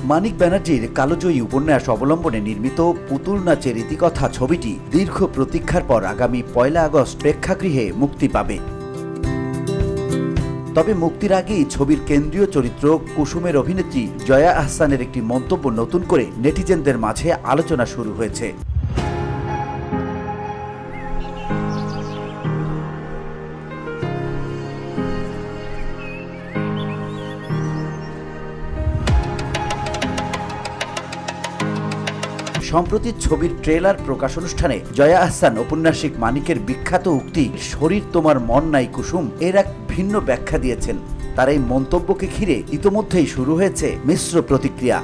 মানিক ব্যানার্জির কালোজয়ী উপন্যাস অবলম্বনে নির্মিত পুতুল নাচের ইতিকথা ছবিটি দীর্ঘ প্রতীক্ষার পর আগামী ১ আগস্ট প্রেক্ষাগৃহে মুক্তি পাবে। তবে মুক্তির আগেই ছবির কেন্দ্রীয় চরিত্র কুসুমের অভিনেত্রী জয়া আহসানের একটি মন্তব্য নতুন করে নেটিজেনদের মাঝে আলোচনা শুরু হয়েছে। সম্প্রতি ছবির ট্রেলার প্রকাশ অনুষ্ঠানে জয়া আহসান ঔপন্যাসিক মানিকের বিখ্যাত উক্তি "শরীর তোমার মন নাই কুসুম" এর এক ভিন্ন ব্যাখ্যা দিয়েছেন। তার এই মন্তব্যকে ঘিরে ইতোমধ্যেই শুরু হয়েছে মিশ্র প্রতিক্রিয়া।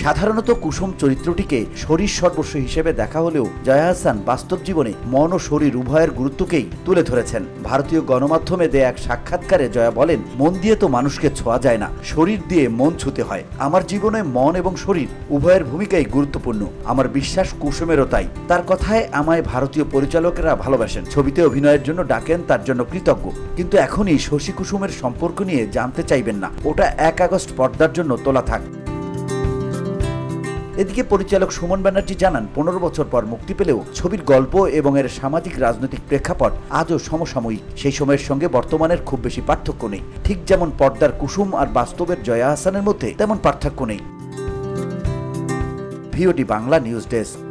সাধারণত কুসুম চরিত্রটিকে শরীর সর্বস্ব হিসেবে দেখা হলেও জয়া আহসান বাস্তব জীবনে মন ও শরীর উভয়ের গুরুত্বকেই তুলে ধরেছেন। ভারতীয় গণমাধ্যমে দেয়া এক সাক্ষাৎকারে জয়া বলেন, "মন দিয়ে তো মানুষকে ছোঁয়া যায় না, শরীর দিয়ে মন ছুঁতে হয়। আমার জীবনে মন এবং শরীর উভয়ের ভূমিকাই গুরুত্বপূর্ণ। আমার বিশ্বাস কুসুমেরও তাই। তার কথায় আমায় ভারতীয় পরিচালকেরা ভালোবাসেন, ছবিতে অভিনয়ের জন্য ডাকেন, তার জন্য কৃতজ্ঞ। কিন্তু এখনই শশী কুসুমের সম্পর্ক নিয়ে জানতে চাইবেন না, ওটা ১ আগস্ট পর্দার জন্য তোলা থাক।" এদিকে পরিচালক সুমন ব্যানার্জি জানান, ১৫ বছর পর মুক্তি পেলেও ছবির গল্প এবং এর সামাজিক রাজনৈতিক প্রেক্ষাপট আজও সমসাময়িক। সেই সময়ের সঙ্গে বর্তমানের খুব বেশি পার্থক্য নেই। ঠিক যেমন পর্দার কুসুম আর বাস্তবের জয়া আহসানের মধ্যে তেমন পার্থক্য নেই। VOD Bangla news desk.